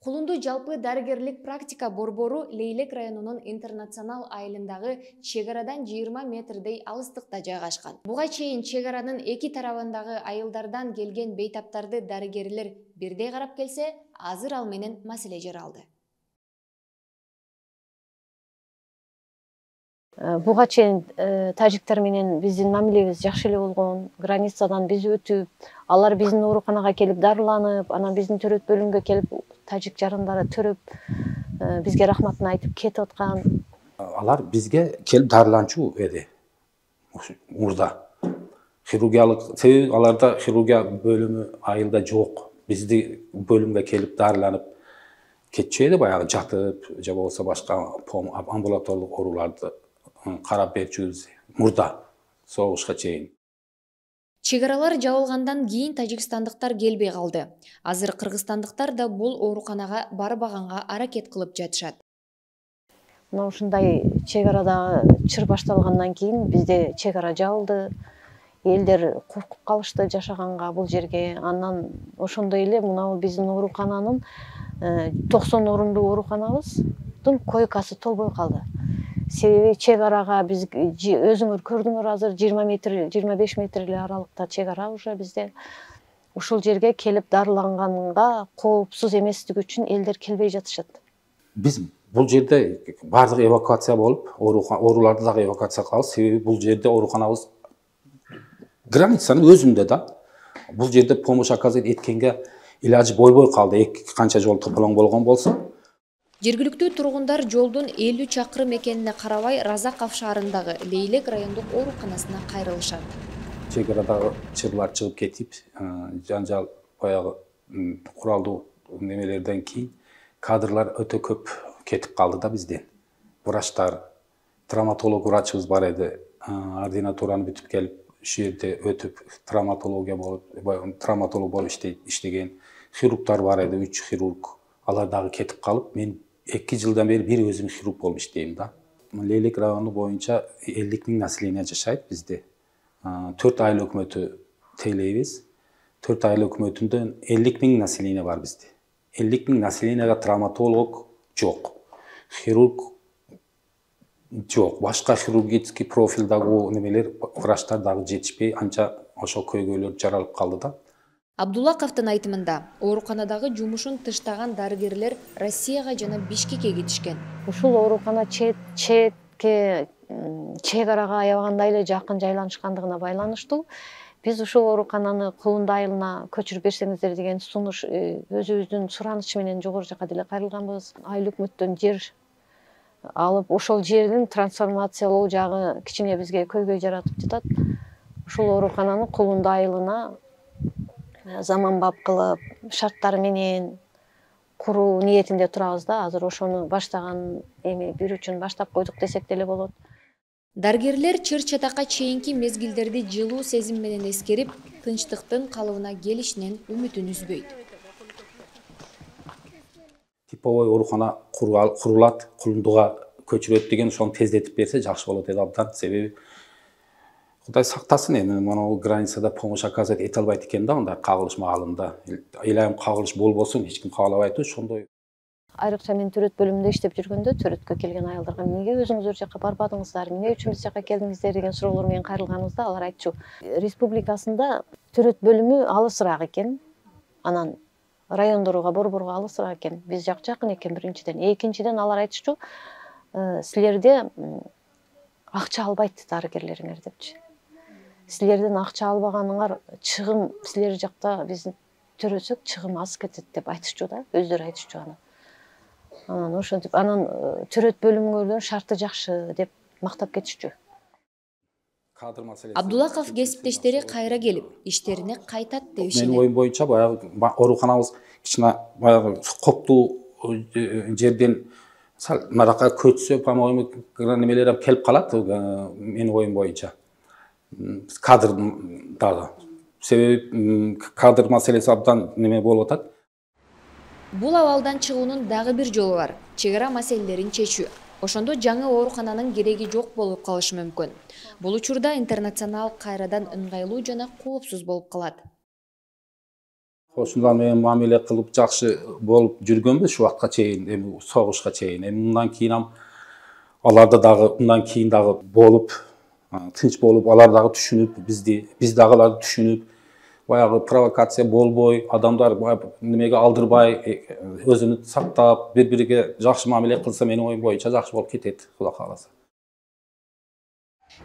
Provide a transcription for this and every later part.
Кулунду жалпы дарыгерлик практика борбору Лейлек районунун интернационал айылындагы чегарадан 20 метрдей алыстыкта жайгашкан. Буга чейин чегаранын эки тарабындагы айылдардан келген бейтаптарды дарыгерлер бирдей карап келсе, азыр ал менен маселе жаралды. Буга чейин тажиктер менен биздин мамилебиз жакшы эле болгон. Границадан биз өтүп, алар биздин ооруканага келип дарыланып, анан биздин төрөт бөлүмгө келип тажик жарандары төрөп, бизге рахматын айтып кетип аткан. Алар бизге келип дарыланчу эди. Мурда хирургиялык себеби аларда хирургия бөлүмү айылда жок. Бизди бөлүмгө келип дарыланып кетчү эди, баягы жатып, же болбосо башка амбулаторлук ооруларды карап берчүбүз мурда согушка чейин. Чегаралар жабылгандан кийин тажикстандыктар келбей калды. Азыр кыргызстандыктар да бул ооруканага барбаганга аракет кылып жатышат. Мына ушундай чегарада чыр башталгандан кийин бизде чегара жабылды. Элдер коркуп калышты жашаганга бул жерге. Андан ошондой эле мына биздин оорукананын 90 орундуу ооруканабыздын койкасы толбой калды. Себеби чегарага биз өзүңөр көрдүңөр, азыр 20 метр, 25 метр эле аралыкта чегара уже бизде. Ушул жерге келип дарыланганга коопсуз эместиги үчүн элдер келбей жатышат. Биз бул жерде бардык эвакуация болуп, ооруларды дагы эвакуация кылабыз. Себеби бул жерде ооруканабыз границанын өзүндө да. Бул жерде помощь оказать эткенге илажы болбой калды. Канча жол тополоң болгон болсо. Жергиликтүү тургундар жолдун 50 чакырым экенине карабай Разаков шаарындагы Лейлек райондук ооруканасына кайрылышат. Чегарадагы чырлар чыгып кетип, жанжал баягы куралдуу немелерден кийин кадрлар өтө көп кетип калды да бизден. Врачтар, травматолог врачыбыз бар эди, ординатураны бүтүп келип, ушул жерде өтүп травматолог болуп иштеген. Хирургтар бар эди, 3 хирург. Алар дагы кетип калып, мен 2 жылдан бери бир өзүм хирург болуп иштейм да. Лейлек району боюнча 50 000 население жашайт бизде. 4 айыл өкмөтү тейлейбиз. 4 айыл өкмөтүндөн 50 000 население бар бизде. 50 000 населенияга травматолог жок. Хирург жок. Башка хирургический профилдагы немелер, врачтар дагы жетишпей, анча ошо көйгөйлөр жаралып калды да. Абдуллаковдун айтымында, ооруканадагы жумушун тыштаган дарыгерлер Россияга жана Бишкекке кетишкен. Ушул оорукана четке чегарага аябагандай эле жакын жайланышкандыгына байланыштуу. Биз ушул оорукананы Кулунду айылына көчүрүп берсеңиздер деген сунуш өзүбүздүн суранычы менен жогору жака деле кайрылганбыз. Айыл өкмөттөн жер алып, ошол жердин трансформациялоо жагы кичине бизге көйгөй жаратып жатат. Ушул оорукананы Кулунду айылына заманбап кылып, шарттары менен куруу ниетинде турабыз да. Азыр ошону баштаган бир үчүн баштап койдук десек деле болот. Дарыгерлер чыр-чатакка чейинки мезгилдерди жылуу сезим менен эскерип, тынчтыктын калыбына келишинен үмүтүн үзбөйт. Типовой оорукана курулат, Кулундуга көчүрөт деген ошону тездетип берсе жакшы болот эди абдан. Себеби Кудай сактасын, эми мына границада помощь оказать эте албайт экен да, андай кагылыш маалында. Элайым кагылыш болбосун, эч ким каалабайт ошондой. Айрыкча мен төрөт бөлүмүндө иштеп жүргөндө төрөткө келген айылдарга эмнеге өзүңүздөр жака барбадыңыздар, эмне үчүн биз жака келдиңиздер деген суроолор менен кайрылганыбызда алар айтчу. Республикасында төрөт бөлүмү алысыраак экен. Анан райондорго, борборго алысыраак экен. Биз жакын экен биринчиден. Экинчиден алар айтышчу, силерде акча албайт дарыгерлериңер депчи. Силерден акча албаганыңар чыгым, силер жакта биз төрөсөк чыгым аз кетет деп айтышчу да, өздөрү айтышчу аны. Анан ошентип, анан төрөт бөлүмүңөрдүн шарты жакшы деп мактап кетишчү. Абдуллаков кесиптештери кайра келип, иштерине кайтат дешет. Менин оюм боюнча баягы ооруканабыз кичине баягы коптуу жерден наракка көчсө, по-моему, немелер келип калат, менин оюм боюнча. Кадр дагы. Себеби кадр маселеси абдан неме болуп атат. Бул абалдан чыгуунун дагы бир жолу бар. Чегара маселелерин чечүү. Ошондо жаңы оорукананын кереги жок болуп калышы мүмкүн. Бул учурда интернационал кайрадан ыңгайлуу жана коопсуз болуп калат. Кошуналар менен мамиле кылып жакшы болуп жүргөнбүз ушул вакытка чейин, эми согушка чейин. Эми мындан кийин аларда дагы мындан кийин дагы болуп, тынч болуп, алар дагы түшүнүп, биз дагы аларды түшүнүп, баягы провокация болбой, адамдар немеге алдырбай, өзүнү сактап, бири-бириге жакшы мамиле кылса, менин оюм боюнча жакшы болуп кетет, Кудай кааласа.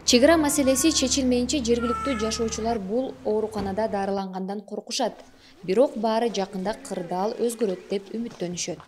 Чек ара маселеси чечилмейинче жергиликтүү жашоочулар бул ооруканада дарылангандан коркушат. Бирок баары жакында кырдаал өзгөрөт деп үмүттөнүшөт.